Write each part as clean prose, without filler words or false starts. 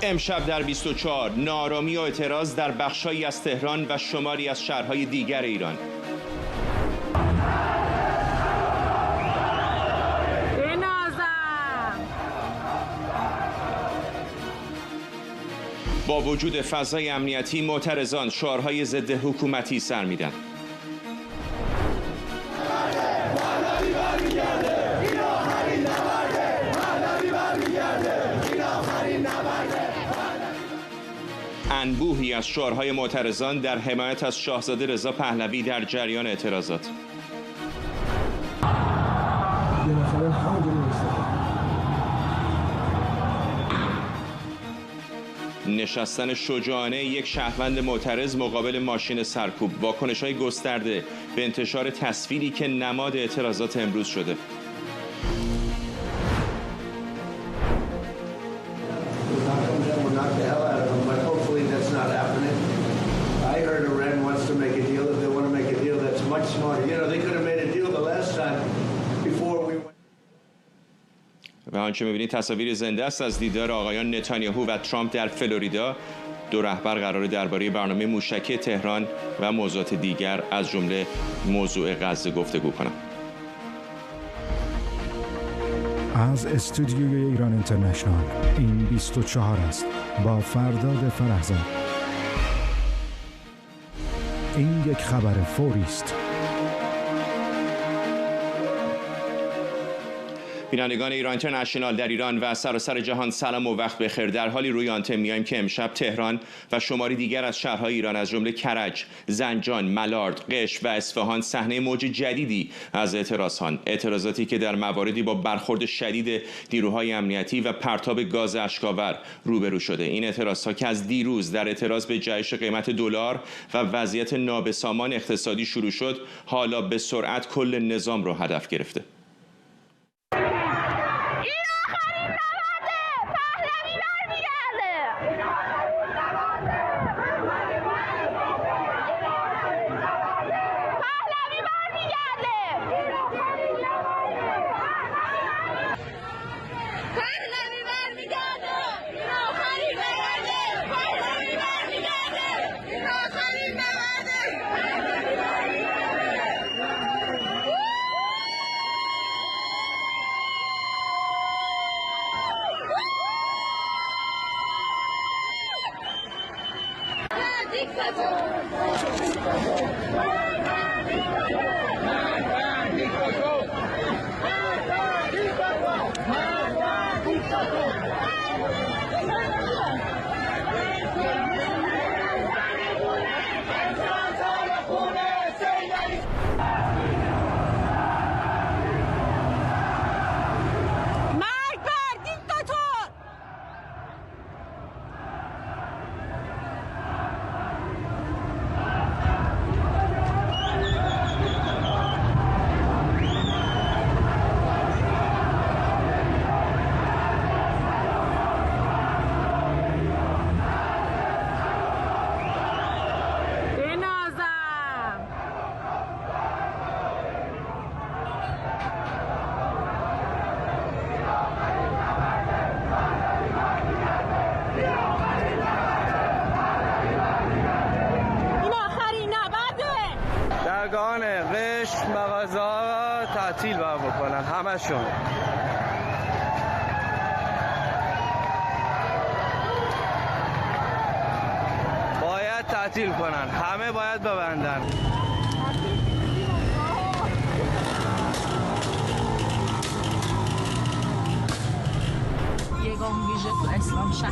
امشب در 24 ناآرامی و اعتراض در بخشایی از تهران و شماری از شهرهای دیگر ایران. با وجود فضای امنیتی، معترضان شعارهای ضد حکومتی سر میدن. انبوهی از شعارهای معترضان در حمایت از شاهزاده رضا پهلوی در جریان اعتراضات. نشستن شجاعانه یک شهروند معترض مقابل ماشین سرکوب، واکنش‌های گسترده به انتشار تصویری که نماد اعتراضات امروز شده. و آنچه می‌بینید تصاویر زنده است از دیدار آقایان نتانیاهو و ترامپ در فلوریدا. دو رهبر قرار درباره برنامه موشکی تهران و موضوعات دیگر از جمله موضوع غزه گفتگو کنند. از استودیوی ایران اینترنشنال این 24 است با فرداد فرهزاد. این یک خبر فوری است. بینندگان ایران اینترنشنال در ایران و سراسر جهان سلام و وقت بخیر. در حالی روی آنتن میایم که امشب تهران و شماری دیگر از شهرهای ایران از جمله کرج، زنجان، ملارد، قشم و اصفهان صحنه موج جدیدی از اعتراضاتی که در مواردی با برخورد شدید نیروهای امنیتی و پرتاب گاز اشک‌آور روبرو شده. این اعتراضها که از دیروز در اعتراض به جهش قیمت دلار و وضعیت نابسامان اقتصادی شروع شد، حالا به سرعت کل نظام را هدف گرفته. قشم مغازه‌ها را تعطیل بکنن، همشون. باید تعطیل کنن، همه باید ببندن. یگان ویژه تو اسلام شهر.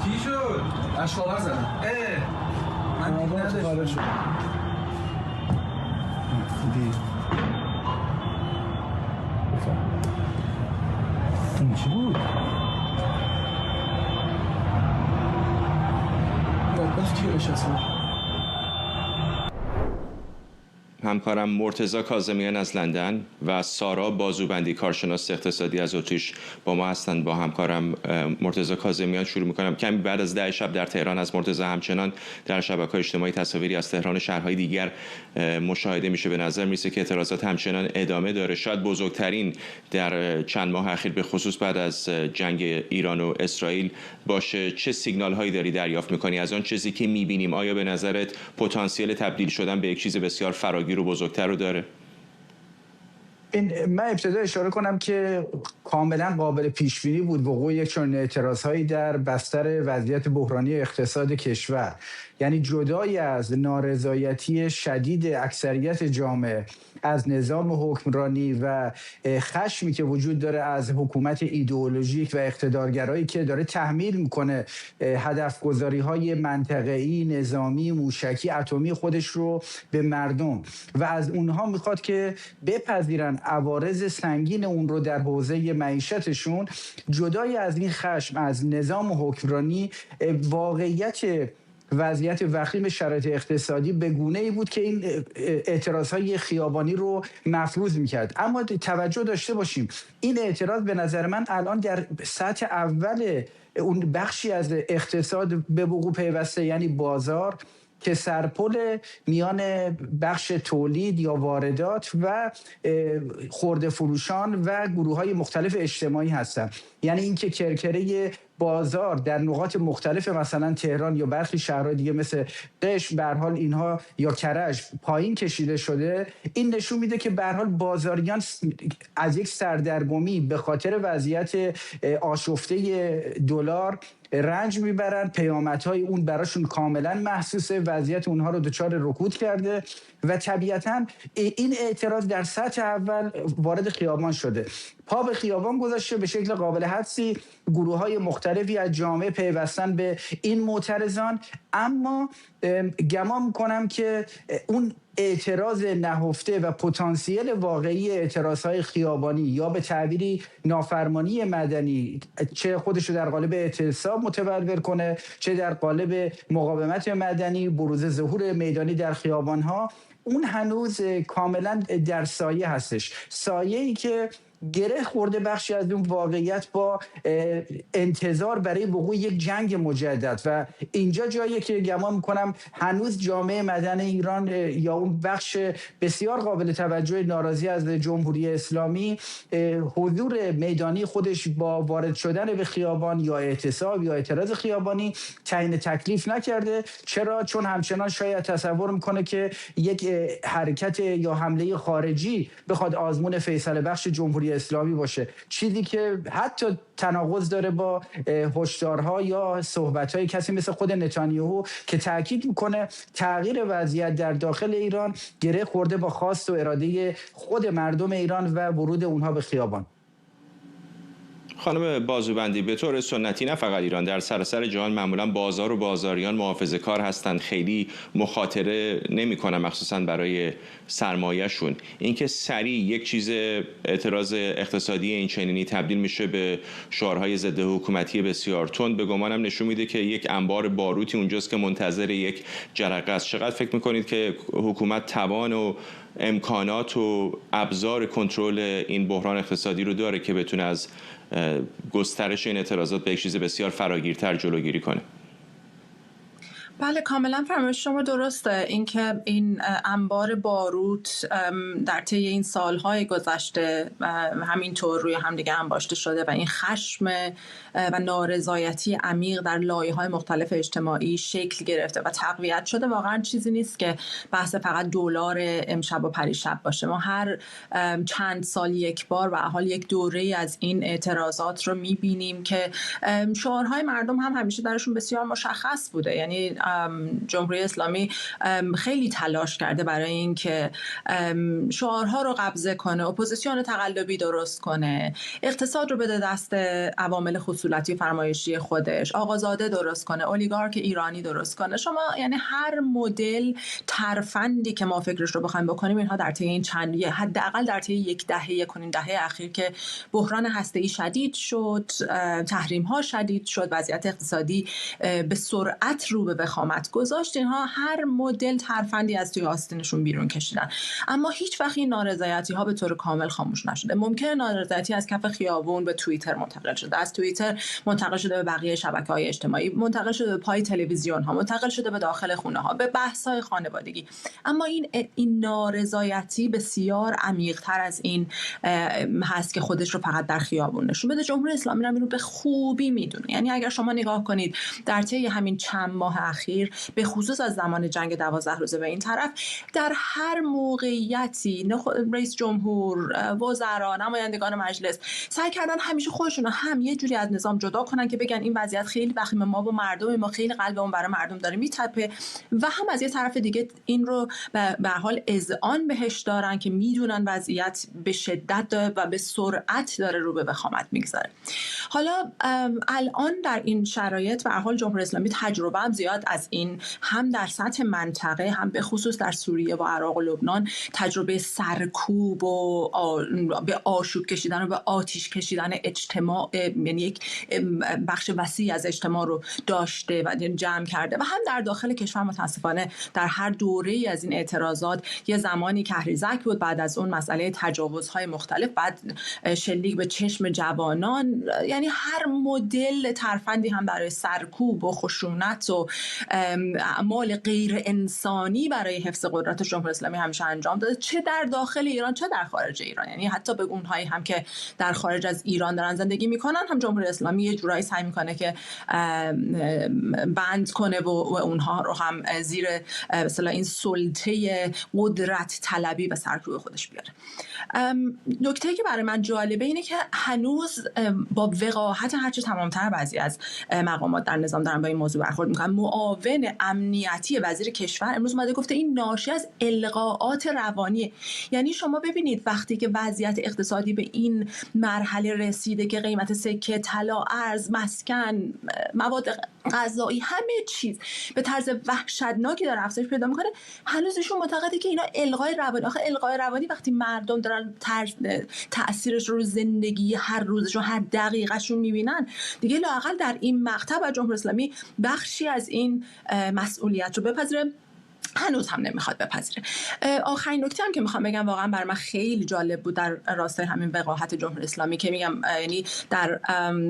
چی شد؟ اشکاور زدن. من دیگه نداشتم. دیدی؟ این چی بود؟ بدبخت کیرش اصلا. همکارم مرتضی کاظمیان از لندن و سارا بازوبندی کارشناس اقتصادی از اتریش با ما هستند. با همکارم مرتضی کاظمیان شروع می‌کنم. کمی بعد از 10 شب در تهران از مرتضی همچنان در شبکه‌های اجتماعی تصاویری از تهران و شهرهای دیگر مشاهده میشه. به نظر میرسه که اعتراضات همچنان ادامه داره، شاید بزرگترین در چند ماه اخیر به خصوص بعد از جنگ ایران و اسرائیل باشه. چه سیگنال‌هایی داری دریافت می‌کنی از آن چیزی که می‌بینیم؟ آیا به نظرت پتانسیل تبدیل شدن به یک چیز بسیار فراگیر و بزرگتر رو داره؟ من ابتدا اشاره کنم که کاملا قابل پیش بینی بود وقوع یک چنین اعتراضهایی در بستر وضعیت بحرانی اقتصاد کشور. یعنی جدای از نارضایتی شدید اکثریت جامعه از نظام حکمرانی و خشمی که وجود داره از حکومت ایدئولوژیک و اقتدارگرایی که داره تحمیل میکنه هدفگذاری‌های منطقه‌ای، نظامی، موشکی، اتمی خودش رو به مردم و از اونها میخواد که بپذیرن عوارض سنگین اون رو در حوزه معیشتشون. جدای از این خشم از نظام حکمرانی، واقعیت وضعیت وخیم شرایط اقتصادی به گونه‌ای بود که این اعتراضهای خیابانی رو مفروض میکرد. اما توجه داشته باشیم این اعتراض به نظر من الان در سطح اول اون بخشی از اقتصاد به وقوع پیوسته، یعنی بازار، که سرپل میان بخش تولید یا واردات و خرده فروشان و گروه‌های مختلف اجتماعی هستند. یعنی اینکه کرکره بازار در نقاط مختلف مثلا تهران یا برخی شهرهای دیگه مثل قشم به هر حال اینها یا کرج پایین کشیده شده، این نشون میده که به هر حال بازاریان از یک سردرگمی به خاطر وضعیت آشفته دلار رنج میبرن. پیامدهای اون براشون کاملا محسوسه، وضعیت اونها رو دچار رکود کرده و طبیعتا این اعتراض در سطح اول وارد خیابان شده، پا به خیابان گذاشته. به شکل قابل حدسی گروه‌های مختلفی از جامعه پیوستن به این معترضان، اما گمان می‌کنم که اون اعتراض نهفته و پتانسیل واقعی اعتراضهای خیابانی یا به تعبیری نافرمانی مدنی، چه خودشو در قالب اعتصاب متبلور کنه چه در قالب مقاومت مدنی، بروز ظهور میدانی در خیابان‌ها، اون هنوز کاملا در سایه هستش. سایه‌ای که گره خورده بخشی از اون واقعیت با انتظار برای وقوع یک جنگ مجدد و اینجا جاییه که گمان میکنم هنوز جامعه مدنی ایران یا اون بخش بسیار قابل توجه ناراضی از جمهوری اسلامی حضور میدانی خودش با وارد شدن به خیابان یا اعتصاب یا اعتراض خیابانی تعیین تکلیف نکرده. چرا؟ چون همچنان شاید تصور میکنه که یک حرکت یا حمله خارجی بخواد آزمون فیصله بخش جمهوری اسلامی باشه، چیزی که حتی تناقض داره با هشدارها یا صحبت‌های کسی مثل خود نتانیاهو که تاکید میکنه تغییر وضعیت در داخل ایران گره خورده با خواست و اراده خود مردم ایران و ورود اونها به خیابان. خانم بازوبندی، به طور سنتی نه فقط ایران، در سراسر جهان معمولا بازار و بازاریان محافظه‌کار هستند، خیلی مخاطره نمی‌کنن مخصوصا برای سرمایه‌شون. اینکه سریع یک چیز اعتراض اقتصادی این چنینی تبدیل میشه به شعارهای ضد حکومتی بسیار تند، به گمانم نشون میده که یک انبار باروتی اونجاست که منتظر یک جرقه است. چقدر فکر می‌کنید که حکومت توان و امکانات و ابزار کنترل این بحران اقتصادی رو داره که بتونه از گسترش این اعتراضات به یک چیز بسیار فراگیرتر جلوگیری کنه؟ بله، کاملا فرمایش شما درسته. اینکه این انبار باروت در طی این سالهای گذشته همینطور روی همدیگه انباشته شده و این خشم و نارضایتی عمیق در لایه‌های مختلف اجتماعی شکل گرفته و تقویت شده، واقعا چیزی نیست که بحث فقط دلار امشب و پریشب باشه. ما هر چند سال یک بار و حال یک دوره از این اعتراضات رو می‌بینیم که شعارهای مردم هم همیشه درشون بسیار مشخص بوده. یعنی جمهوری اسلامی خیلی تلاش کرده برای اینکه شعارها رو قبضه کنه، اپوزیسیون تقلبی درست کنه، اقتصاد رو بده دست عوامل خصولتی فرمایشی خودش، آقازاده درست کنه، اولیگارک ایرانی درست کنه. شما یعنی هر مدل ترفندی که ما فکرش رو بخوایم بکنیم، اینها در طی این حداقل در طی یک دهه اخیر که بحران هسته‌ای شدید شد، تحریم‌ها شدید شد، وضعیت اقتصادی به سرعت رو به وخامت گذاشت، اینها هر مدل ترفندی از توی آستینشون بیرون کشیدن. اما هیچ وقت این نارضایتی‌ها به طور کامل خاموش نشده. ممکنه نارضایتی از کف خیابون به توییتر منتقل شده، از توییتر منتقل شده به بقیه شبکه‌های اجتماعی، منتقل شده به پای تلویزیون‌ها، منتقل شده به داخل خونه‌ها، به بحث‌های خانوادگی. اما این نارضایتی بسیار عمیق‌تر از این هست که خودش رو فقط در خیابون نشون بده. جمهوری اسلامی رو به خوبی میدونه. یعنی اگر شما نگاه کنید در طی همین چند ماه اخیر، به خصوص از زمان جنگ 12 روزه به این طرف، در هر موقعیتی رئیس جمهور، وزرا، نمایندگان مجلس سعی کردن همیشه خودشون هم یه جوری از نظام جدا کنن که بگن این وضعیت خیلی وخیم، ما با مردم، ما خیلی قلبمون برای مردم داره میتپه، و هم از یه طرف دیگه این رو به حال اذعان بهش دارن که میدونن وضعیت به شدت داره و به سرعت داره رو به وخامت میگذاره. حالا الان در این شرایط به هر حال جمهوری اسلامی تجربه هم زیاد از این، هم در سطح منطقه، هم به خصوص در سوریه و عراق و لبنان، تجربه سرکوب و به آشوب کشیدن و به آتش کشیدن اجتماع، یعنی یک بخش وسیع از اجتماع رو داشته و جمع کرده، و هم در داخل کشور متاسفانه در هر دوره‌ای از این اعتراضات یه زمانی کهریزک بود، بعد از اون مسئله تجاوزهای مختلف، بعد شلیک به چشم جوانان. یعنی هر مدل ترفندی هم برای سرکوب و خشونت و اعمال غیر انسانی برای حفظ قدرت جمهوری اسلامی همیشه انجام داده، چه در داخل ایران چه در خارج ایران. یعنی حتی به اونهایی هم که در خارج از ایران دارن زندگی میکنن هم جمهوری اسلامی یه جورایی سعی میکنه که بند کنه و اونها رو هم زیر مثلا این سلطه قدرت طلبی و سرکوب خودش بیاره. نکته‌ای که برای من جالبه اینه که هنوز با وقاحت هرچه تمام‌تر بعضی از مقامات در نظام دارن با این موضوع برخورد میکنن. معاون امنیتی وزیر کشور امروز اومده گفته این ناشی از القاءات روانی. یعنی شما ببینید وقتی که وضعیت اقتصادی به این مرحله رسیده که قیمت سکه، طلا، ارز، مسکن، مواد غذایی، همه چیز به طرز وحشتناکی داره افزایش پیدا میکنه، هنوز ایشون معتقده که اینا القای روانی. آخه القای روانی وقتی مردم دارن تأثیرش رو زندگی هر روزشون، هر دقیقهشون میبینن، دیگه لااقل در این مقطع با جمهوری اسلامی بخشی از این مسئولیت رو بپذیره. هنوز هم نمیخواد بپذیره. آخرین نکته هم که میخوام بگم واقعا برای من خیلی جالب بود در راستای همین وقاحت جمهوری اسلامی که میگم یعنی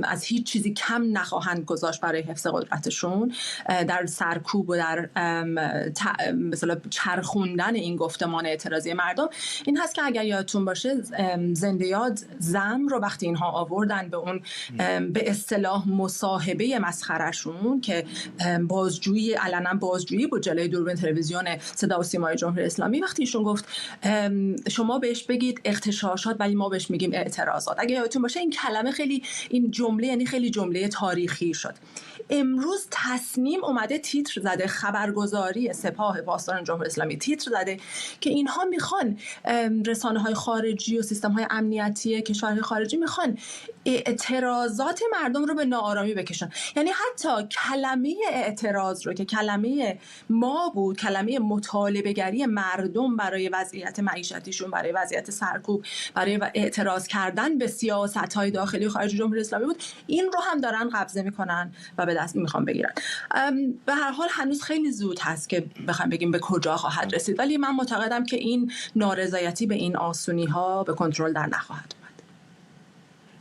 از هیچ چیزی کم نخواهند گذاشت برای حفظ قدرتشون، در سرکوب و در مثلا چرخوندن این گفتمان اعتراضی مردم، این هست که اگر یادتون باشه زنده یاد زم رو وقتی اینها آوردن به اون به اصطلاح مصاحبه مسخرهشون که بازجویی علنا بازجویی بود جلوی دوربین تلویزیون صدا و سیمای جمهوری اسلامی، وقتی ایشون گفت شما بهش بگید اغتشاشات ولی ما بهش میگیم اعتراضات، اگه یادتون باشه این کلمه خیلی، این جمله یعنی خیلی جمله تاریخی شد. امروز تصنیم اومده تیتر زده، خبرگزاری سپاه پاسداران جمهوری اسلامی تیتر زده که اینها میخوان، رسانه‌های خارجی و سیستم‌های امنیتی کشورهای خارجی میخوان اعتراضات مردم رو به ناآرامی بکشن. یعنی حتی کلمه اعتراض رو که کلمه ما بود، کلمه مطالبه‌گری مردم برای وضعیت معیشتیشون، برای وضعیت سرکوب، برای اعتراض کردن به سیاست‌های داخلی و خارجی جمهوری اسلامی بود، این رو هم دارن قبضه میکنن و به دست میخوام بگیرن. به هر حال هنوز خیلی زود هست که بخوام بگیم به کجا خواهد رسید، ولی من معتقدم که این نارضایتی به این آسونی ها به کنترل در نخواهد اومد.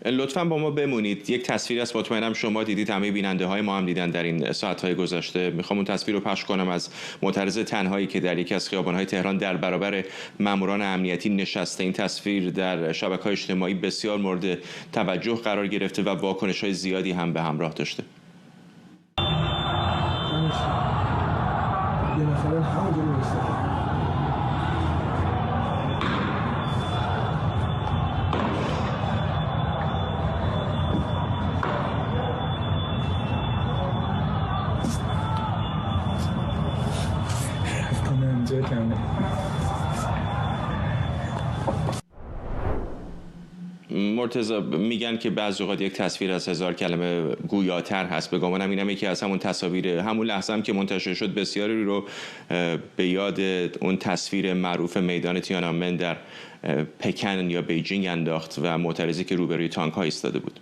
لطفاً با ما بمونید. یک تصویر است، مطمئنم شما دیدید، همه بیننده های ما هم دیدن در این ساعت‌های گذشته. میخوام اون تصویر رو پخش کنم از معترض تنهایی که در یکی از خیابان‌های تهران در برابر ماموران امنیتی نشسته. این تصویر در شبکه‌های اجتماعی بسیار مورد توجه قرار گرفته و واکنش‌های زیادی هم به همراه داشته. مرتضی میگن که بعضی اوقات یک تصویر از 1000 کلمه گویاتر هست. به گمانم اینم یکی از همون تصاویر، همون لحظه هم که منتشر شد بسیاری رو به یاد اون تصویر معروف میدان تیانانمن در پکن یا بیجینگ انداخت و معترضی که روبروی تانک ها ایستاده بود.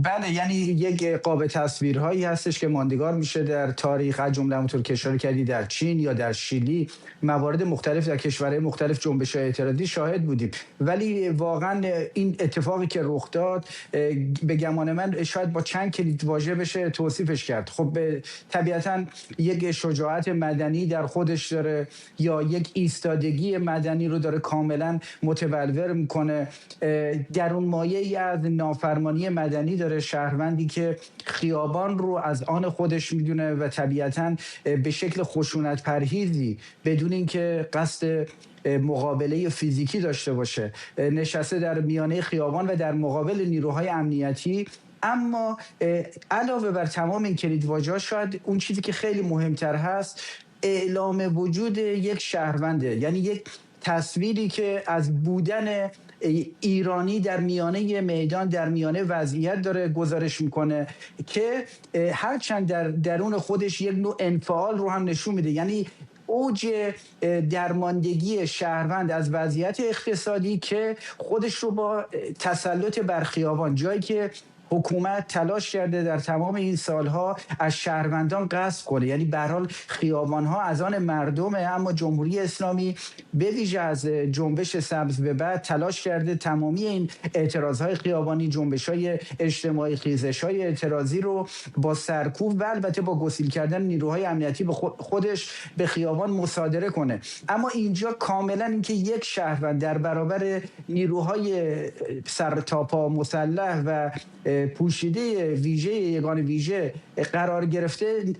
بله، یعنی یک قاب تصویرهایی هستش که ماندگار میشه در تاریخ، از جمله همونطور که اشاره کردی در چین یا در شیلی، موارد مختلف در کشورهای مختلف جنبش‌های اعتراضی شاهد بودیم. ولی واقعا این اتفاقی که رخ داد به گمان من شاید با چند کلید واژه بشه توصیفش کرد. خب طبیعتا یک شجاعت مدنی در خودش داره یا یک ایستادگی مدنی رو داره کاملا متبلور میکنه. درون مایه‌ای از نافرمانی مدنی داره، شهروندی که خیابان رو از آن خودش میدونه و طبیعتاً به شکل خشونت پرهیزی بدون اینکه قصد مقابله فیزیکی داشته باشه نشسته در میانه خیابان و در مقابل نیروهای امنیتی. اما علاوه بر تمام این کلیدواژه‌ها شاید اون چیزی که خیلی مهمتر هست اعلام وجود یک شهرونده، یعنی یک تصویری که از بودن ایرانی در میانه میدان، در میانه وضعیت داره گزارش میکنه که هرچند در درون خودش یک نوع انفعال رو هم نشون میده. یعنی اوج درماندگی شهروند از وضعیت اقتصادی که خودش رو با تسلط بر خیابان، جایی که حکومت تلاش کرده در تمام این سالها از شهروندان غصب کنه، یعنی به هر حال خیابان‌ها از آن مردمه، اما جمهوری اسلامی به ویژه از جنبش سبز به بعد تلاش کرده تمامی این اعتراض‌های خیابانی، جنبش‌های اجتماعی، خیزش‌های اعتراضی رو با سرکوب و البته با گسیل کردن نیروهای امنیتی به خودش به خیابان مصادره کنه. اما اینجا کاملا اینکه یک شهروند در برابر نیروهای سرتاپا مسلح و پوشیده ویژه یگان ویژه قرار گرفته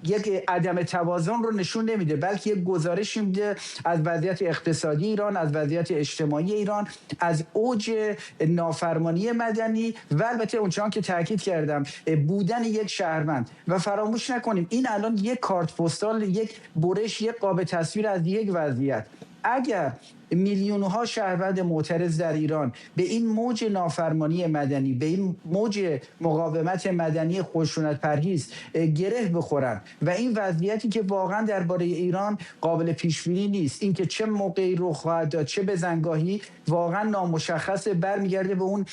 یک عدم توازن رو نشون نمیده، بلکه یک گزارشی میده از وضعیت اقتصادی ایران، از وضعیت اجتماعی ایران، از اوج نافرمانی مدنی و البته اونچنان که تاکید کردم بودن یک شهروند. و فراموش نکنیم این الان یک کارت پستال، یک برش، یک قاب تصویر از یک وضعیت. اگر میلیون‌ها شهروند معترض در ایران به این موج نافرمانی مدنی، به این موج مقاومت مدنی خشونت پرهیز گره بخورن و این وضعیتی که واقعا درباره ایران قابل پیش بینی نیست، اینکه چه موقعی رخ خواهد داد، چه به زنگاهی، واقعا نامشخص، برمیگرده به اون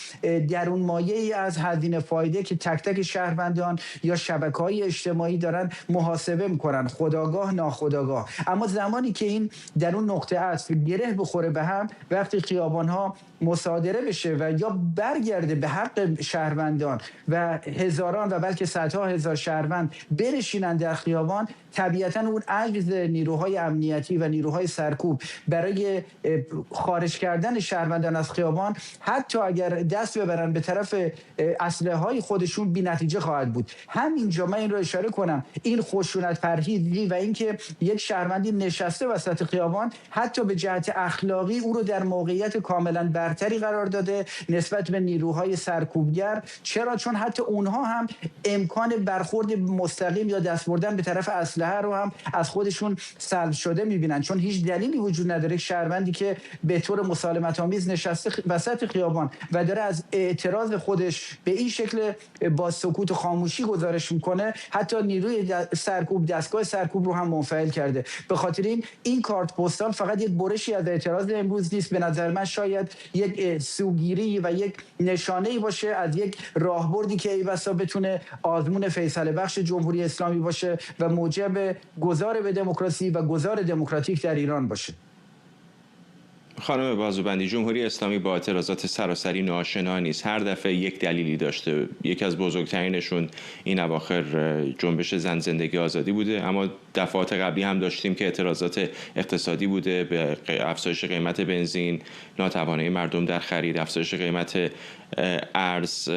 درون مایه‌ای از هزینه فایده که تک تک شهروندان یا شبکه‌های اجتماعی دارن محاسبه میکنن، خودآگاه ناخودآگاه. اما زمانی که این در اون نقطه است گره بخوره به هم، وقتی خیابان‌ها مصادره بشه و یا برگرده به حق شهروندان و هزاران و بلکه صدها هزار شهروند برشینن در خیابان، طبیعتاً اون عجز نیروهای امنیتی و نیروهای سرکوب برای خارج کردن شهروندان از خیابان، حتی اگر دست ببرن به طرف اسلحه‌های خودشون، بی‌نتیجه خواهد بود. همینجا من این رو اشاره کنم، این خشونت پرهیزی و اینکه یک شهروندی نشسته وسط خیابان حتی به جهت اخلاقی او رو در موقعیت کاملا برتری قرار داده نسبت به نیروهای سرکوبگر. چرا؟ چون حتی اونها هم امکان برخورد مستقیم یا دست بردن به طرف اسلحه رو هم از خودشون سلب شده میبینن، چون هیچ دلیلی وجود نداره شهروندی که به طور مسالمت آمیز نشسته وسط خیابان و داره از اعتراض خودش به این شکل با سکوت و خاموشی گزارش میکنه، حتی نیروی سرکوب، دستگاه سرکوب رو هم منفعل کرده. به خاطر این کارت پستال فقط یک برشی از اعتراض امروز نیست، به نظر من شاید یک سوگیری و یک نشانه‌ای باشه از یک راهبردی که ای‌بسا بتونه آزمون فیصله بخش جمهوری اسلامی باشه و موجب گذار به دموکراسی و گذار دموکراتیک در ایران باشه. خانم بازوبندی، جمهوری اسلامی با اعتراضات سراسری ناآشنا نیست. هر دفعه یک دلیلی داشته. یکی از بزرگترینشون این اواخر جنبش زن زندگی آزادی بوده، اما دفعات قبلی هم داشتیم که اعتراضات اقتصادی بوده، به افزایش قیمت بنزین، ناتوانی مردم در خرید، افزایش قیمت ارز.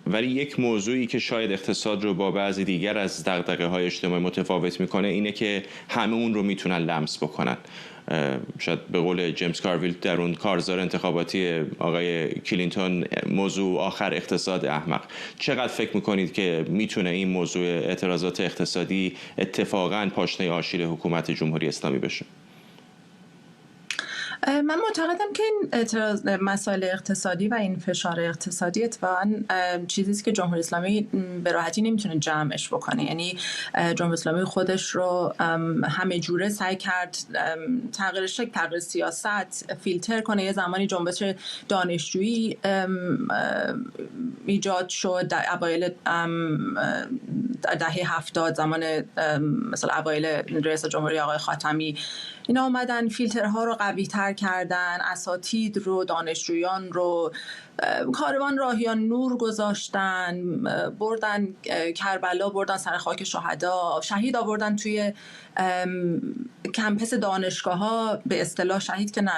ولی یک موضوعی که شاید اقتصاد رو با بعضی دیگر از دغدغه‌های اجتماعی متفاوت میکنه اینه که همه اون رو میتونن لمس بکنن. شاید به قول جیمز کارویل در اون کارزار انتخاباتی آقای کلینتون، موضوع آخر اقتصاد احمق. چقدر فکر میکنید که میتونه این موضوع اعتراضات اقتصادی اتفاقاً پاشنه آشیل حکومت جمهوری اسلامی بشه؟ من معتقدم که این مسائل اقتصادی و این فشار اقتصادی اتفاقاً چیزی است که جمهوری اسلامی به راحتی نمیتونه جمعش بکنه. یعنی جمهوری اسلامی خودش رو همه جوره سعی کرد تغییر شکل، تغییر سیاست، فیلتر کنه. یه زمانی جنبش دانشجویی ایجاد شد در اوایل دهه 70، زمان مثلا اوایل رئیس جمهوری آقای خاتمی. اینا اومدن فیلترها رو قوی تر کردن، اساتید رو، دانشجویان رو کاروان راهیان نور گذاشتن، بردن کربلا، بردن سر خاک شهدا، شهید آوردن توی کمپس دانشگاه ها، به اصطلاح شهید که نه،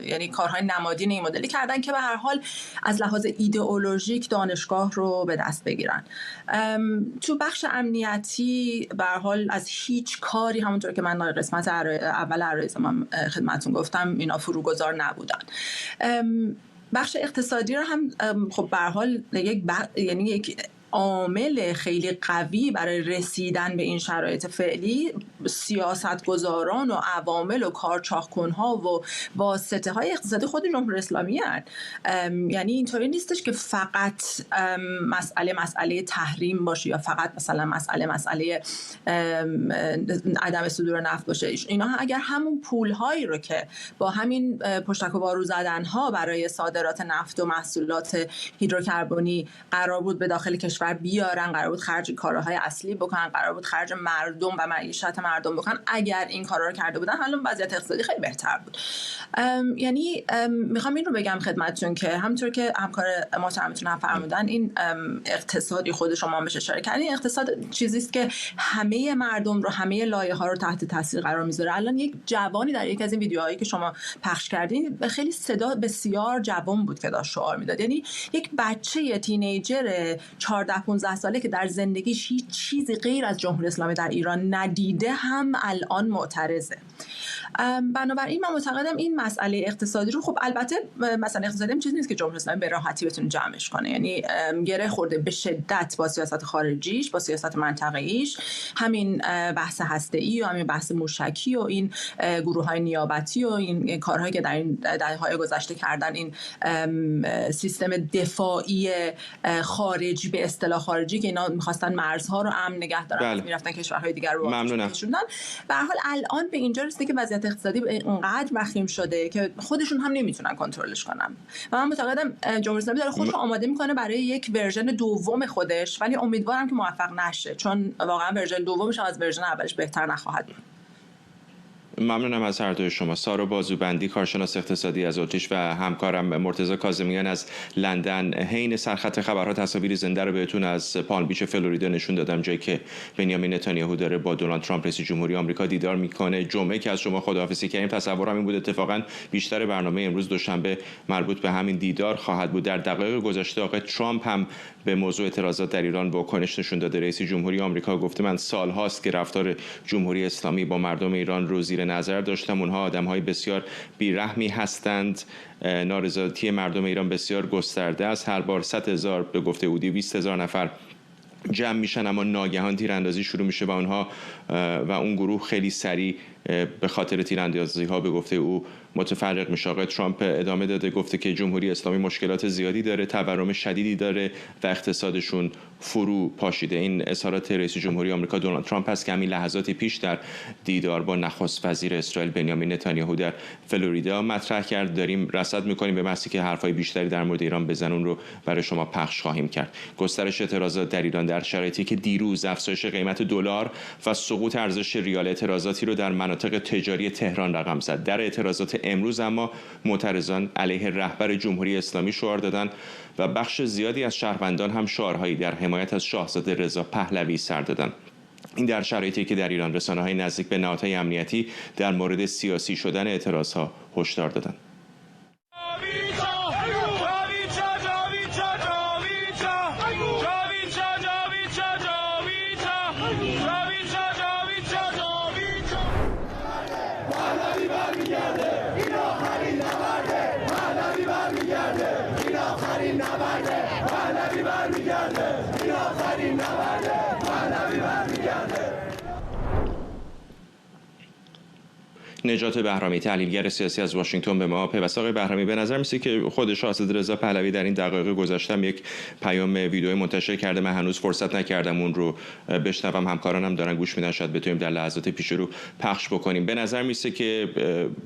یعنی کارهای نمادین این مدلی کردن که به هر حال از لحاظ ایدئولوژیک دانشگاه رو به دست بگیرن. تو بخش امنیتی به هر حال از هیچ کاری، همونطور که من قسمت اول عرایزم خدمتتون گفتم، اینا فروگذار نبودن. بخش اقتصادی رو هم خب به هر حال یعنی یک عامل خیلی قوی برای رسیدن به این شرایط فعلی سیاستگزاران و عوامل و کارچاخکن‌ها و واسطه‌های اقتصادی خود جمهوری اسلامی هستند. یعنی اینطوری نیستش که فقط مسئله تحریم باشه یا فقط مثلا مسئله عدم صدور نفت باشه. اینا اگر همون پول‌هایی رو که با همین پشتک و بارو زدن‌ها برای صادرات نفت و محصولات هیدروکربنی قرار بود به داخل کشور بیارن، قرار بود خرج کارهای اصلی بکنن، قرار بود خرج مردم و معیشت مردم بکنن، اگر این کارا رو کرده بودن حالا وضعیت اقتصادی خیلی بهتر بود. یعنی میخوام این رو بگم خدمتتون که همونطور که همکار محترمتون هم فرمودن، این اقتصادی خود شما بهش اشاره کردین، این اقتصاد چیزی است که همه مردم رو، همه لایه‌ها رو تحت تاثیر قرار میذاره. الان یک جوانی در یک از این ویدیوهایی که شما پخش کردین خیلی صدا بسیار جوان بود که داشت شعار میداد. یعنی یک بچه تینیجر 14-15 ساله که در زندگیش هیچ چیزی غیر از جمهوری اسلامی در ایران ندیده هم الان معترضه. بنابراین من معتقدم این مسئله اقتصادی رو، خب البته مثلا اقتصادی هم چیزی نیست که جمهوری اسلامی به راحتی بتونه جمعش کنه. یعنی گره خورده به شدت با سیاست خارجیش، با سیاست منطقه‌ایش، همین بحث هسته‌ای و همین بحث موشکی و این گروه‌های نیابتی و این کارهایی که در این دهه‌های گذشته کردن، این سیستم دفاعی خارجی، به اصطلاح خارجی، که اینا می‌خواستن مرزها رو امن نگه دارن، می‌رفتن کشورهای دیگر رو می‌شوندن. به هر حال الان به اینجا رسیده که وضعیت اقتصادی اینقدر وخیم شده که خودشون هم نمیتونن کنترلش کنن. و من معتقدم جمهوری اسلامی داره خودش رو آماده میکنه برای یک ورژن دوم خودش، ولی امیدوارم که موفق نشه، چون واقعا ورژن دومش از ورژن اولش بهتر نخواهد بود. ممنونم از هر دوی شما. سارا بازوبندی، کارشناس اقتصادی از اتریش، و همکارم مرتضی کاظمیان از لندن. حین سرخط خبرها تصاویر زنده رو بهتون از پالم بیچ فلوریدا نشون دادم، جایی که بنیامین نتانیاهو داره با دونالد ترامپ رئیس جمهوری آمریکا دیدار میکنه. جمعه که از شما خداحافظی کردیم تصورم این بود اتفاقا بیشتر برنامه امروز دوشنبه مربوط به همین دیدار خواهد بود. در دقایق گذشته آقای ترامپ هم به موضوع اعتراضات در ایران واکنش نشون داده. رئیس جمهوری آمریکا گفته من سالهاست که رفتار جمهوری اسلامی با مردم ایران رو زیر نظر داشتم، اونها آدم‌های بسیار بیرحمی هستند، نارضایتی مردم ایران بسیار گسترده است، هر بار 100,000 به گفته او 200,000 نفر جمع میشن، اما ناگهان تیراندازی شروع میشه و اونها و اون گروه خیلی سریع به خاطر تیراندازی ها به گفته او متفرق میشه. آقای ترامپ ادامه داده، گفته که جمهوری اسلامی مشکلات زیادی داره، تورم شدیدی داره و اقتصادشون فرو پاشیده. این اظهارات رئیس جمهوری آمریکا دونالد ترامپ است که همین لحظاتی پیش در دیدار با نخست وزیر اسرائیل بنیامین نتانیاهو در فلوریدا مطرح کرد. داریم رصد میکنیم به محضی که حرفای بیشتری در مورد ایران بزنن اون رو برای شما پخش خواهیم کرد. گسترش اعتراضات در ایران در شرایطی که دیروز افزایش قیمت دلار و سقوط ارزش ریال اعتراضاتی رو در مناطق تجاری تهران رقم زد. در اعتراضات امروز اما معترضان علیه رهبر جمهوری اسلامی شعار دادند و بخش زیادی از شهروندان هم شعارهایی در حمایت از شاهزاده رضا پهلوی سر دادند. این در شرایطی که در ایران رسانه‌های نزدیک به نهادهای امنیتی در مورد سیاسی شدن اعتراضها هشدار دادند. نجات بهرامی، تحلیلگر سیاسی از واشنگتن به ما پیوسته. آقای بهرامی، به نظر میسه که خود شاهزاده رضا پهلوی در این دقایق گذشته یک پیام ویدیویی منتشر کرده. من هنوز فرصت نکردم اون رو بشنوم، همکارانم دارن گوش میدن، شاید بتونیم در لحظات پیش رو پخش بکنیم. به نظر میسه که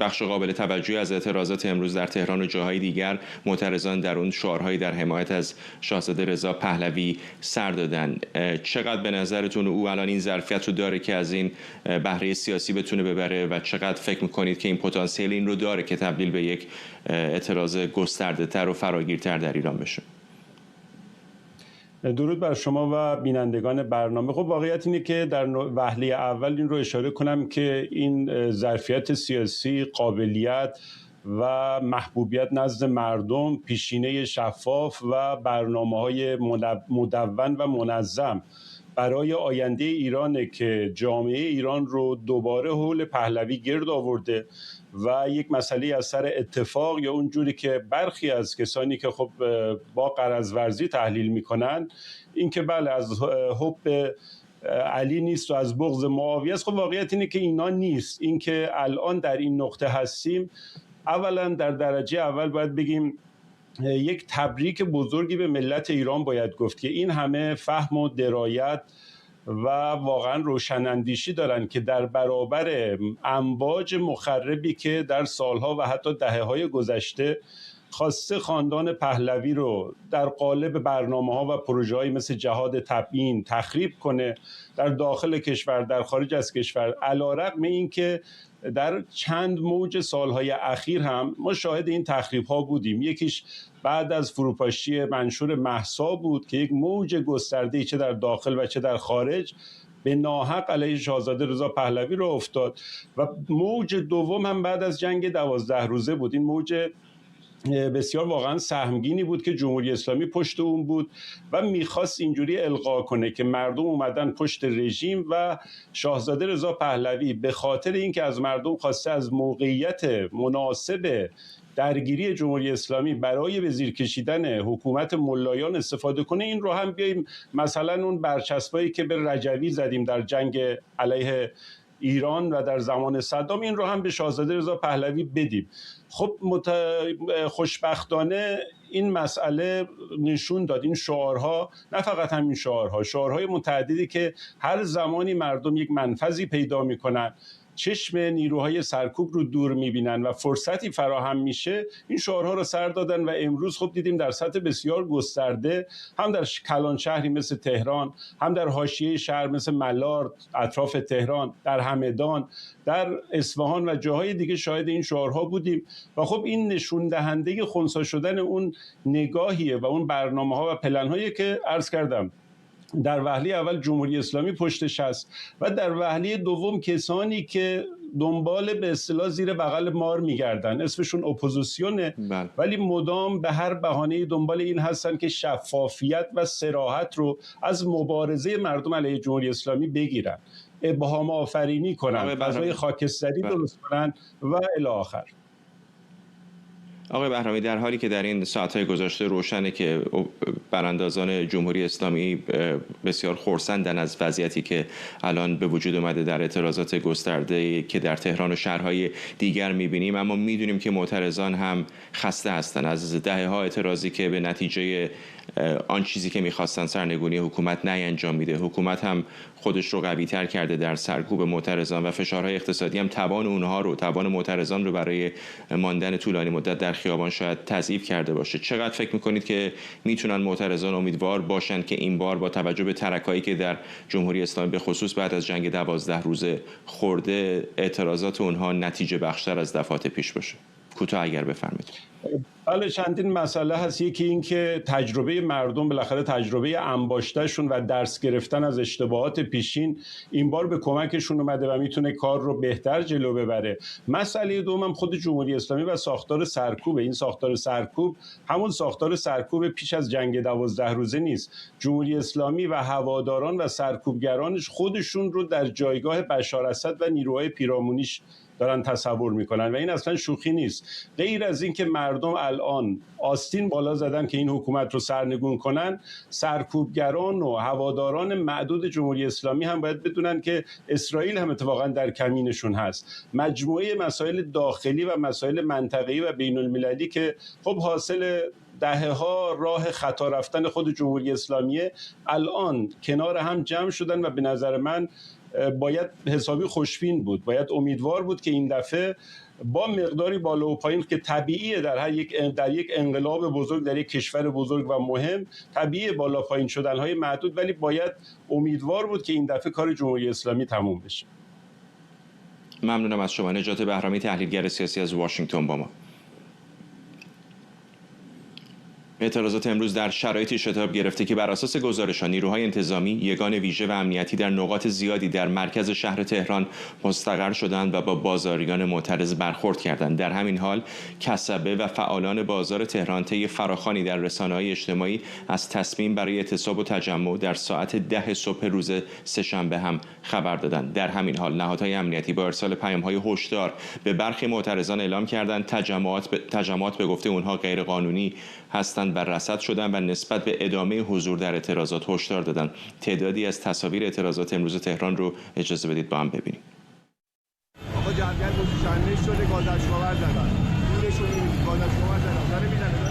بخش قابل توجهی از اعتراضات امروز در تهران و جاهای دیگر معترضان در اون شعارهایی در حمایت از شاهزاده رضا پهلوی سر دادن. چقدر به نظرتون او الان این ظرفیت رو داره که از این بهره سیاسی بتونه ببره و چقدر فکر میکنید که این پتانسیل این رو داره که تبدیل به یک اعتراض گسترده‌تر و فراگیرتر در ایران بشه؟ درود بر شما و بینندگان برنامه. خب واقعیت اینه که در وهله اول این رو اشاره کنم که این ظرفیت سیاسی، قابلیت و محبوبیت نزد مردم، پیشینه شفاف و برنامه‌های مدون و منظم برای آینده ایرانه که جامعه ایران رو دوباره حول پهلوی گرد آورده و یک مسئله از سر اتفاق یا اونجوری که برخی از کسانی که خب با غرض‌ورزی تحلیل میکنن این که بله از حب علی نیست و از بغض معاویه است، خب واقعیت اینه که اینا نیست. این که الان در این نقطه هستیم، اولا در درجه اول باید بگیم یک تبریک بزرگی به ملت ایران باید گفت که این همه فهم و درایت و واقعا روشن‌اندیشی دارن که در برابر امواج مخربی که در سالها و حتی دهه‌های گذشته خواسته خاندان پهلوی رو در قالب برنامه‌ها و پروژه‌های مثل جهاد تبیین تخریب کنه در داخل کشور، در خارج از کشور، علی‌رغم اینکه در چند موج سالهای اخیر هم ما شاهد این تخریب‌ها بودیم. یکیش بعد از فروپاشی منشور مهسا بود که یک موج گسترده‌ای چه در داخل و چه در خارج به ناحق علیه شاهزاده رضا پهلوی رو افتاد و موج دوم هم بعد از جنگ 12 روزه بود. این موج بسیار واقعا سهمگینی بود که جمهوری اسلامی پشت اون بود و میخواست اینجوری القا کنه که مردم اومدن پشت رژیم و شاهزاده رضا پهلوی به خاطر اینکه از مردم خواسته از موقعیت مناسب درگیری جمهوری اسلامی برای به زیر کشیدن حکومت ملایان استفاده کنه، این رو هم بیاییم مثلا اون برچسبایی که به رجوی زدیم در جنگ علیه ایران و در زمان صدام، این رو هم به شاهزاده رضا پهلوی بدیم. خب خوشبختانه این مسئله نشون داد، این شعارها، نه فقط همین شعارهای متعددی که هر زمانی مردم یک منفذی پیدا میکنن، چشم نیروهای سرکوب رو دور میبینن و فرصتی فراهم میشه، این شعارها رو سر دادن و امروز خب دیدیم در سطح بسیار گسترده، هم در کلان شهری مثل تهران، هم در حاشیه شهر مثل ملارد اطراف تهران، در همدان، در اصفهان و جاهای دیگه شاهد این شعارها بودیم و خب این نشون دهنده خنثی شدن اون نگاهیه و اون برنامه‌ها و پلن‌هایی که عرض کردم در وهله اول جمهوری اسلامی پشتش هست و در وهله دوم کسانی که دنبال به اصطلاح زیر بغل مار میگردن، اسمشون اپوزیسیونه، ولی مدام به هر بهانه‌ای دنبال این هستن که شفافیت و صراحت رو از مبارزه مردم علیه جمهوری اسلامی بگیرن، ابهام آفرینی کنن، فضای خاکستری درست کنن و الی آخر. آقای بهرامی، در حالی که در این ساعت‌های گذشته روشنه که براندازان جمهوری اسلامی بسیار خرسندن از وضعیتی که الان به وجود اومده در اعتراضات گسترده که در تهران و شهرهای دیگر می‌بینیم، اما می‌دونیم که معترضان هم خسته هستن از دهه‌ها اعتراضی که به نتیجه آن چیزی که می‌خواستن سرنگونی حکومت انجام میده. حکومت هم خودش رو قوی‌تر کرده در سرکوب معترضان و فشارهای اقتصادی هم توان معترضان رو برای ماندن طولانی مدت در خیابان شاید تضعیف کرده باشه. چقدر فکر میکنید که میتونن معترضان امیدوار باشن که این بار با توجه به ترکایی که در جمهوری اسلامی به خصوص بعد از جنگ 12 روزه خورده، اعتراضات اونها نتیجه بخشتر از دفعات پیش باشه؟ کوتاه اگر بفرمایید. بله، چندین مسئله هست. یکی این که تجربه مردم، بالاخره تجربه انباشتهشون و درس گرفتن از اشتباهات پیشین این بار به کمکشون اومده و میتونه کار رو بهتر جلو ببره. مسئله دوم خود جمهوری اسلامی و ساختار سرکوب. این ساختار سرکوب همون ساختار سرکوب پیش از جنگ 12 روزه نیست. جمهوری اسلامی و هواداران و سرکوبگرانش خودشون رو در جایگاه بشار اسد و نیروهای پیرامونیش دارن تصور میکنن و این اصلا شوخی نیست. غیر از این که مردم الان آستین بالا زدن که این حکومت رو سرنگون کنن، سرکوبگران و هواداران معدود جمهوری اسلامی هم باید بدونن که اسرائیل هم اتفاقا در کمینشون هست. مجموعه مسائل داخلی و مسائل منطقه‌ای و بین المللی که خب حاصل دهه‌ها راه خطا رفتن خود جمهوری اسلامی الان کنار هم جمع شدن و به نظر من باید حسابی خوشبین بود، باید امیدوار بود که این دفعه با مقداری بالا و پایین که طبیعیه در یک انقلاب بزرگ، در یک کشور بزرگ و مهم، طبیعیه بالا پایین شدن‌های محدود، ولی باید امیدوار بود که این دفعه کار جمهوری اسلامی تموم بشه. ممنونم از شما. نجات بهرامی، تحلیلگر سیاسی از واشنگتن با ما. اعتراضات امروز در شرایطی شتاب گرفته که بر اساس گزارش‌ها نیروهای انتظامی، یگان ویژه و امنیتی در نقاط زیادی در مرکز شهر تهران مستقر شدند و با بازاریان معترض برخورد کردند. در همین حال کسبه و فعالان بازار تهران طی فراخوانی در رسانه‌های اجتماعی از تصمیم برای اعتصاب و تجمع در ساعت 10 صبح روز سه‌شنبه هم خبر دادند. در همین حال نهادهای امنیتی با ارسال پیام‌های هشدار به برخی معترضان اعلام کردند تجمعات به گفته اونها غیرقانونی هستند و رصد شدن و نسبت به ادامه حضور در اعتراضات هشدار دادن. تعدادی از تصاویر اعتراضات امروز تهران رو اجازه بدید با هم ببینیم. آقا جمعیت روشنش شده، گازش‌آور زدن. دورشون گازش‌آور زدن. داره میزنه.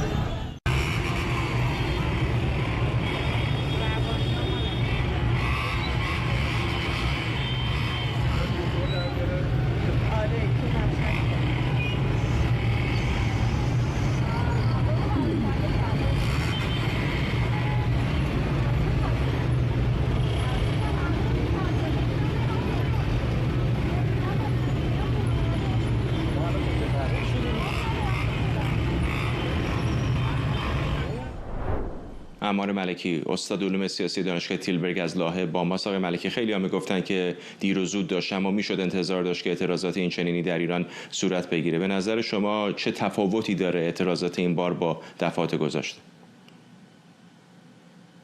عمار ملکی، استاد علوم سیاسی دانشگاه تیلبرگ از لاهه با ما. آقای ملکی، خیلی ها میگفتن که دیر و زود داشت، اما میشد انتظار داشت که اعتراضات این چنینی در ایران صورت بگیره. به نظر شما چه تفاوتی داره اعتراضات این بار با دفعات گذشته؟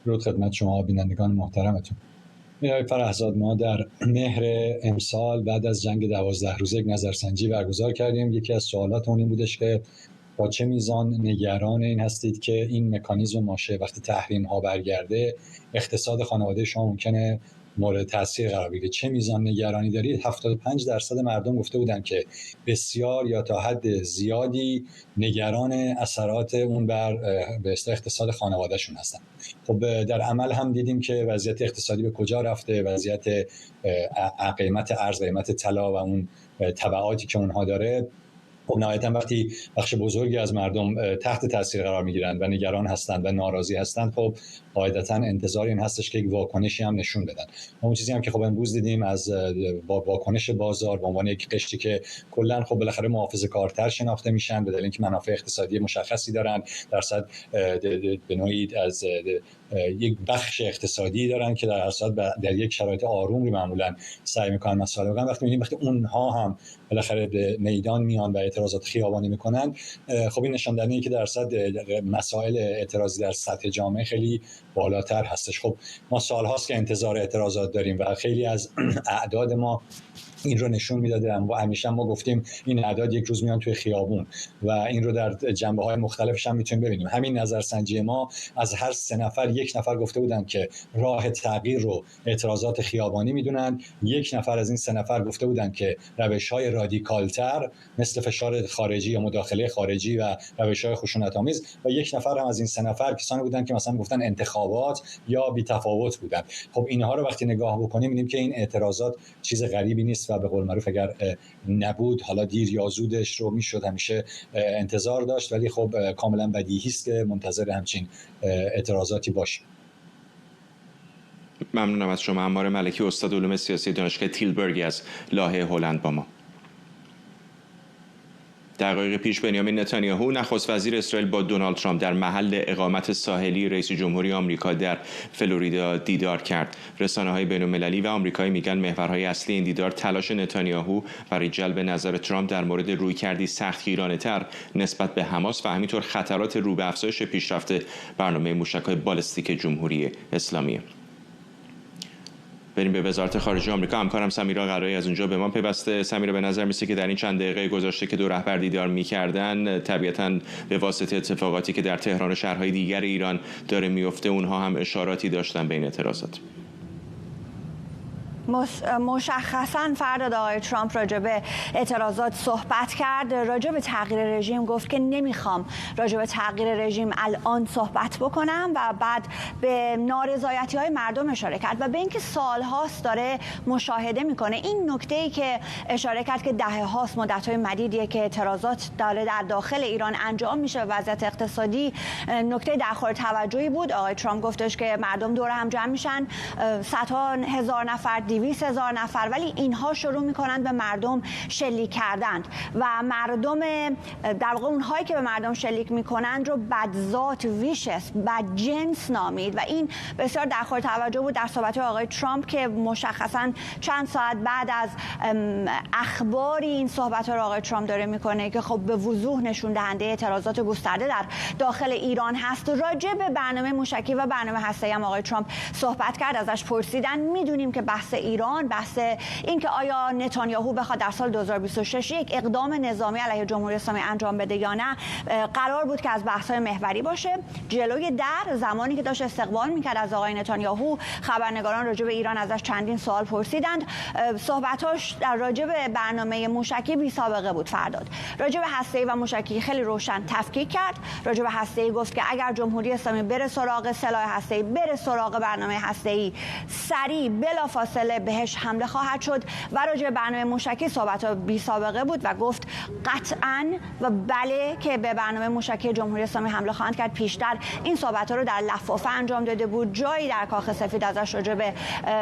درود خدمت شما بینندگان محترمتون. آقای فرهزاد، ما در مهر امسال بعد از جنگ 12 روزه یک نظرسنجی برگزار کردیم. یکی از سوالات اون این بودش که با چه میزان نگران این هستید که این مکانیزم ماشه وقتی تحریم ها برگرده اقتصاد خانواده شما ممکنه مورد تاثیر قرار بگیره؟ چه میزان نگرانی دارید؟ 75% مردم گفته بودن که بسیار یا تا حد زیادی نگران اثرات اون بر به اصطلاح اقتصاد خانوادهشون هستن. خب در عمل هم دیدیم که وضعیت اقتصادی به کجا رفته، وضعیت قیمت ارز، قیمت طلا و اون تبعاتی که اونها داره. خب نهایتاً وقتی بخش بزرگی از مردم تحت تاثیر قرار میگیرند و نگران هستند و ناراضی هستند، خب قاعدتاً انتظار این هستش که یک واکنشی هم نشون بدن. اون چیزی هم که خب امروز دیدیم از واکنش بازار به عنوان یک قشری که کلاً خب بالاخره محافظه‌کارتر شناخته میشن به دلیل اینکه منافع اقتصادی مشخصی دارن، درصد به نوعی از یک بخش اقتصادی دارن که در اصل در یک شرایط آرومی معمولاً سعی میکنن مسائل بگن. وقتی اونها هم بالاخره به میدان میان و اعتراضات خیابانی میکنن، خب این نشان دهنده که درصد مسائل اعتراضی در سطح جامعه خیلی بالاتر هستش. خب ما سالهاست که انتظار اعتراضات داریم و خیلی از اعداد ما این رو نشون میداده و همیشه ما گفتیم این اعداد یک روز میان توی خیابون و این رو در جنبه‌های مختلفش هم میتونیم ببینیم. همین نظرسنجی ما از هر 3 نفر 1 نفر گفته بودن که راه تغییر رو اعتراضات خیابانی میدونن، 1 نفر از این 3 نفر گفته بودن که روش‌های رادیکالتر مثل فشار خارجی یا مداخله خارجی و روش‌های خشونت‌آمیز، و 1 نفر هم از این 3 نفر کسانی بودن که مثلا گفتن انتخابات یا بی‌تفاوت بودن. خب اینها رو وقتی نگاه بکنیم می‌بینیم که این اعتراضات چیز غریبی نیست و به قول معروف اگر نبود حالا دیر یا زودش رو میشد همیشه انتظار داشت، ولی خب کاملا بدیهی است که منتظر همچین اعتراضاتی باشیم. ممنونم از شما. عمار ملکی، استاد علوم سیاسی دانشگاه تیلبرگ از لاهه هلند با ما. دقایق پیش بنیامین نتانیاهو نخست وزیر اسرائیل با دونالد ترامپ در محل اقامت ساحلی رئیس جمهوری آمریکا در فلوریدا دیدار کرد. رسانه‌های بین‌المللی و آمریکایی میگن محورهای اصلی این دیدار تلاش نتانیاهو برای جلب نظر ترامپ در مورد رویکردی سختگیرانه‌تر نسبت به حماس و همینطور خطرات رو به افزایش پیشرفت برنامه موشک‌های بالستیک جمهوری اسلامی. بریم به وزارت خارجه آمریکا. همکارم سمیرا قرایی از اونجا به ما پیوسته. سمیرا، به نظر میسه که در این چند دقیقه گذشته که دو رهبر دیدار میکردن، طبیعتاً به واسطه اتفاقاتی که در تهران و شهرهای دیگر ایران داره میفته، اونها هم اشاراتی داشتن به این اعتراضات. مشخصاً فردا آقای ترامپ راجع به اعتراضات صحبت کرد. راجع به تغییر رژیم گفت که نمیخوام راجع به تغییر رژیم الان صحبت بکنم و بعد به نارضایتی‌های مردم اشاره کرد و به اینکه سال‌هاست داره مشاهده میکنه. این نکته‌ای که اشاره کرد که دهه‌هاست، مدت‌های مدیدیه که اعتراضات داره در داخل ایران انجام میشه، وضعیت اقتصادی نکته درخور توجهی بود. آقای ترامپ گفتش که مردم دور هم جمع میشن، صدها هزار نفر، 200,000 نفر، ولی اینها شروع میکنند به مردم شلیک کردند و مردم در واقع اونهایی که به مردم شلیک میکنند رو بدذات، ویشس، بدجنس نامید و این بسیار درخور توجه بود در صحبت آقای ترامپ که مشخصا چند ساعت بعد از اخباری این صحبت رو آقای ترامپ داره میکنه که خب به وضوح نشون دهنده اعتراضات گسترده در داخل ایران هست. راجع به برنامه موشکی و برنامه هسته‌ای هم آقای ترامپ صحبت کرد. ازش پرسیدن میدونیم که بحث ایران، بحث این که آیا نتانیاهو بخواد در سال 2026 یک اقدام نظامی علیه جمهوری اسلامی انجام بده یا نه، قرار بود که از بحث‌های محوری باشه. جلوی در زمانی که داشت استقبال میکرد از آقای نتانیاهو، خبرنگاران راجع به ایران ازش چندین سوال پرسیدند. صحبتاش در راجع به برنامه موشکی بی سابقه بود. فرداد راجع به هسته‌ای و موشکی خیلی روشن تفکیک کرد. راجع به هسته‌ای گفت که اگر جمهوری اسلامی بره سراغ سلاح هسته‌ای، بره سراغ برنامه هسته‌ای، سریع بلافاصله بهش حمله خواهد شد. و راجع به برنامه موشکی صحبت‌ها بی سابقه بود و گفت قطعاً و بله که به برنامه موشکی جمهوری اسلامی حمله خواهند کرد. پیشتر این صحبت‌ها رو در لفافه انجام داده بود. جایی در کاخ سفید ازش راجع به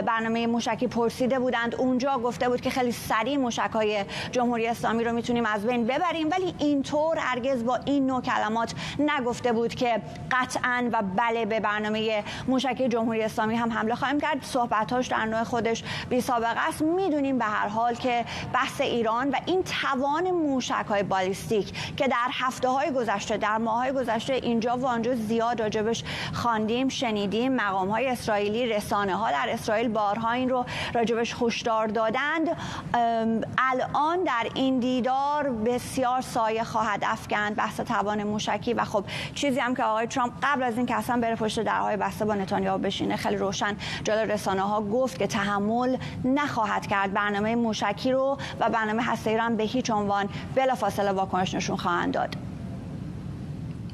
برنامه موشکی پرسیده بودند، اونجا گفته بود که خیلی سریع موشک‌های جمهوری اسلامی رو میتونیم از بین ببریم، ولی اینطور هرگز با این نوع کلمات نگفته بود که قطعاً و بله به برنامه موشکی جمهوری اسلامی هم حمله خواهیم کرد. صحبت‌هاش در نوع خودش بی سابقه است. میدونیم به هر حال که بحث ایران و این توان موشک‌های بالیستیک که در هفته‌های گذشته، در ماه‌های گذشته اینجا و آنجا زیاد راجبش خواندیم، شنیدیم، مقام‌های اسرائیلی، رسانه‌ها در اسرائیل بارها این رو راجبش هشدار دادند. الان در این دیدار بسیار سایه خواهد افکند بحث توان موشکی و خب چیزی هم که آقای ترامپ قبل از این که اصلا بره پشت درهای بسته با نتانیاهو بشینه خیلی روشن جلوی رسانه‌ها گفت که تحمل نخواهد کرد برنامه موشکی رو و برنامه هسته‌ای رو هم به هیچ عنوان بلافاصله واکنش نشون خواهند داد.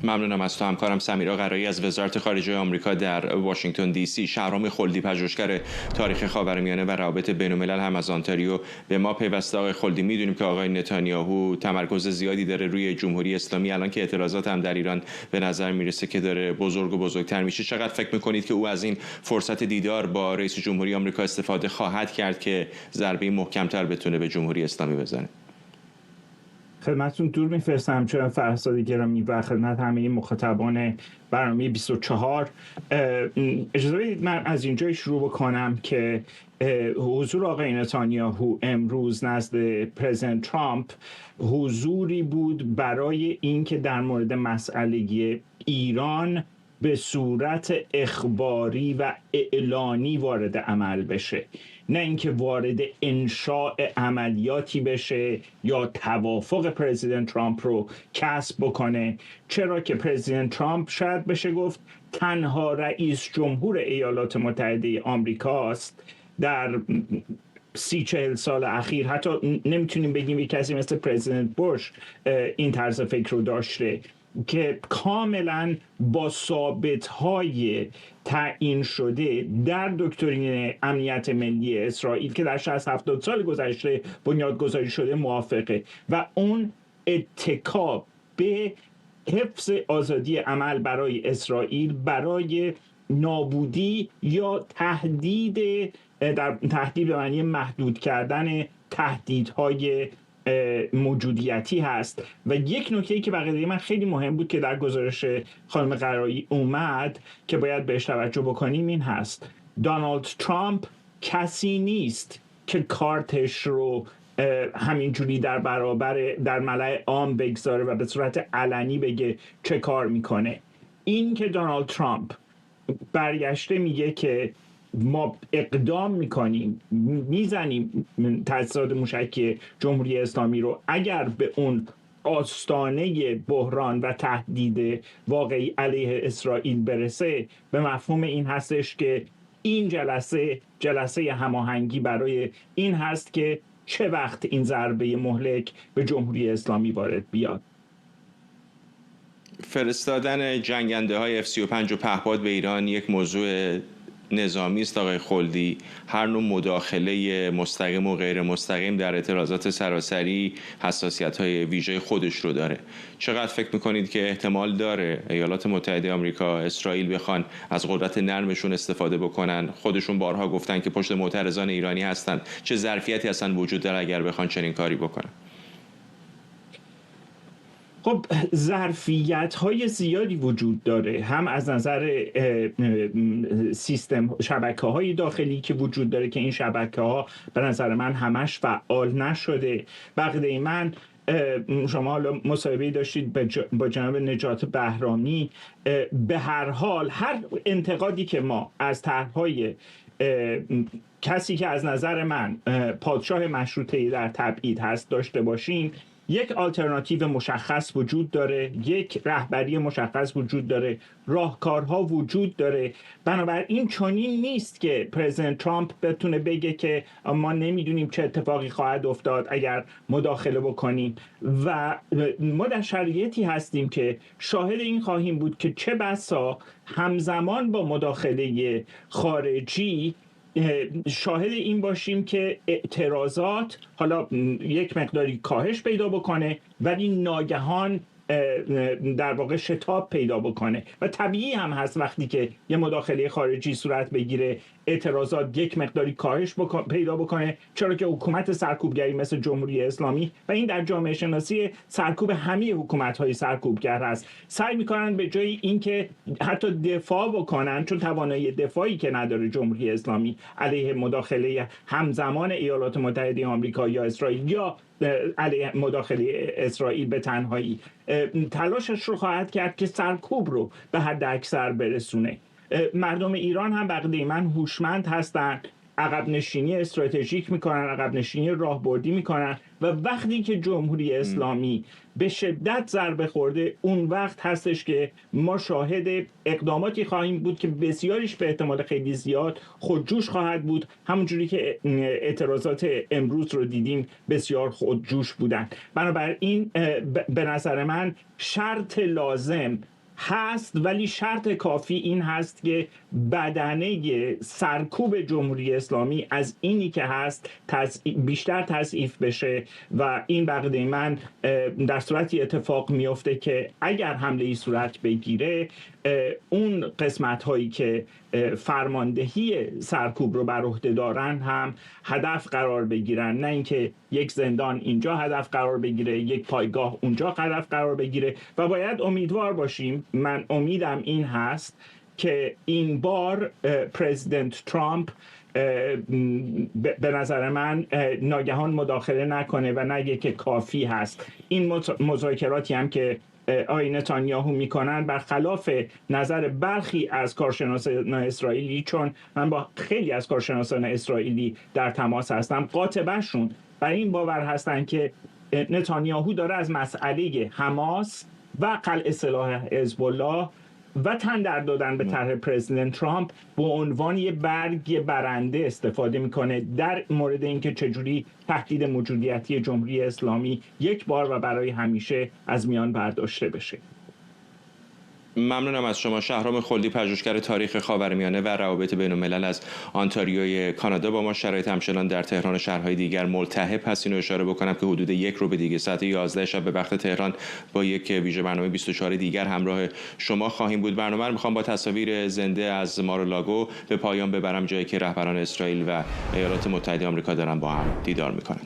ممنونم از تو همکارم سمیرا قرایی از وزارت خارجه آمریکا در واشنگتن دی سی. شهرام خلدی، پژوهشگر تاریخ خاورمیانه و روابط بین‌الملل هم از آنتاریو به ما پیوسته. آقای خلدی، میدونیم که آقای نتانیاهو تمرکز زیادی داره روی جمهوری اسلامی، الان که اعتراضات هم در ایران به نظر میرسه که داره بزرگ و بزرگتر میشه. چقدر فکر میکنید که او از این فرصت دیدار با رئیس جمهوری آمریکا استفاده خواهد کرد که ضربه محکم‌تر بتونه به جمهوری اسلامی بزنه؟ خدمتتون دور میفرستم چون فرهزاد گرامی و خدمت همه مخاطبان برنامه 24. اجازه بدید من از اینجا شروع بکنم که حضور آقای نتانیاهو امروز نزد پرزیدنت ترامپ حضوری بود برای اینکه در مورد مسئله ایران به صورت اخباری و اعلانی وارد عمل بشه، نه اینکه وارد انشاء عملیاتی بشه یا توافق پرزیدنت ترامپ رو کسب بکنه. چرا که پرزیدنت ترامپ شاید بشه گفت تنها رئیس جمهور ایالات متحده آمریکاست در 30-40 سال اخیر، حتی نمیتونیم بگیم یک کسی مثل پرزیدنت بوش این طرز فکر رو داشته، که کاملا با ثابت‌های تعیین شده در دکترین امنیت ملی اسرائیل که در 60-70 سال گذشته بنیادگذاری شده موافقه و اون اتکا به حفظ آزادی عمل برای اسرائیل برای نابودی یا تهدید به معنی محدود کردن تهدیدهای موجودیتی هست. و یک نکته‌ای که بقیه من خیلی مهم بود که در گزارش خانم قرایی اومد که باید بهش توجه بکنیم این هست: دونالد ترامپ کسی نیست که کارتش رو همینجوری در ملأ عام بگذاره و به صورت علنی بگه چه کار میکنه. این که دونالد ترامپ برگشته میگه که ما اقدام میکنیم، میزنیم تاسیسات موشکی جمهوری اسلامی رو، اگر به اون آستانه بحران و تهدید واقعی علیه اسرائیل برسه، به مفهوم این هستش که این جلسه هماهنگی برای این هست که چه وقت این ضربه مهلک به جمهوری اسلامی وارد بیاد. فرستادن جنگنده های F-35 و پهپاد به ایران یک موضوع نظامی است آقای خلدی. هر نوع مداخله مستقیم و غیر مستقیم در اعتراضات سراسری حساسیت‌های ویژه خودش رو داره. چقدر فکر می‌کنید که احتمال داره ایالات متحده آمریکا، اسرائیل بخوان از قدرت نرمشون استفاده بکنن؟ خودشون بارها گفتن که پشت معترضان ایرانی هستن. چه ظرفیتی اصلا وجود داره اگر بخوان چنین کاری بکنن؟ خب ظرفیت‌های زیادی وجود داره، هم از نظر سیستم شبکه‌های داخلی که وجود داره که این شبکه‌ها به نظر من همش فعال نشده. بقیه من شما حالا مصاحبه‌ای داشتید با جناب نجات بهرامی. به هر حال هر انتقادی که ما از طرح‌های کسی که از نظر من پادشاه مشروطه در تبعید هست داشته باشیم، یک آلترناتیو مشخص وجود داره، یک رهبری مشخص وجود داره، راهکارها وجود داره. بنابراین چنین نیست که پرزیدنت ترامپ بتونه بگه که ما نمیدونیم چه اتفاقی خواهد افتاد اگر مداخله بکنیم، و ما در شرایطی هستیم که شاهد این خواهیم بود که چه بسا همزمان با مداخله خارجی شاهد این باشیم که اعتراضات حالا یک مقداری کاهش پیدا بکنه ولی ناگهان در واقع شتاب پیدا بکنه. و طبیعی هم هست وقتی که یه مداخله خارجی صورت بگیره اعتراضات یک مقداری کاهش پیدا بکنه، چرا که حکومت سرکوبگری مثل جمهوری اسلامی، و این در جامعه شناسی سرکوب همه حکومت‌های سرکوبگر هست، سعی میکنن به جای اینکه حتی دفاع بکنن، چون توانایی دفاعی که نداره جمهوری اسلامی علیه مداخله همزمان ایالات متحده آمریکا یا اسرائیل یا علیه مداخله اسرائیل به تنهایی، تلاشش رو خواهد کرد که سرکوب رو به حد اکثر برسونه. مردم ایران هم بقیه من هوشمند هستن، عقب نشینی استراتژیک میکنن، عقب نشینی راهبردی میکنن، و وقتی که جمهوری اسلامی به شدت ضربه خورده اون وقت هستش که ما شاهد اقداماتی خواهیم بود که بسیاریش به احتمال خیلی زیاد خودجوش خواهد بود، همونجوری که اعتراضات امروز رو دیدیم بسیار خودجوش بودن. بنابراین به نظر من شرط لازم هست، ولی شرط کافی این هست که بدنه سرکوب جمهوری اسلامی از اینی که هست بیشتر تضعیف بشه، و این بقیه من در صورتی اتفاق میفته که اگر حمله ای صورت بگیره اون قسمت هایی که فرماندهی سرکوب رو بر عهده دارن هم هدف قرار بگیرن، نه اینکه یک زندان اینجا هدف قرار بگیره، یک پایگاه اونجا هدف قرار بگیره. و باید امیدوار باشیم، من امیدم این هست که این بار پرزیدنت ترامپ به نظر من ناگهان مداخله نکنه و نگه که کافی هست. این مذاکراتی هم که آقای نتانیاهو میکنن برخلاف نظر برخی از کارشناسان اسرائیلی، چون من با خیلی از کارشناسان اسرائیلی در تماس هستم، قاطبه‌شون بر این باور هستن که نتانیاهو داره از مسئله حماس و قلع سلاح حزب الله و تن در دادن به طرح پرزیدنت ترامپ به عنوان یه برگ برنده استفاده میکنه در مورد اینکه چجوری تهدید موجودیتی جمهوری اسلامی یک بار و برای همیشه از میان برداشته بشه. ممنونم از شما. شهرام خلدی، پژوهشگر تاریخ خاورمیانه و روابط بین الملل از آنتاریوی کانادا با ما. شرایط همچنان در تهران و شهرهای دیگر ملتهب هست. اینو اشاره بکنم که حدود 1 رو به دیگه ساعت 11 شب به وقت تهران با یک ویژه برنامه 24 دیگر همراه شما خواهیم بود. برنامه رو میخوام با تصاویر زنده از مارولاگو به پایان ببرم، جایی که رهبران اسرائیل و ایالات متحده آمریکا دارن با هم دیدار میکنن.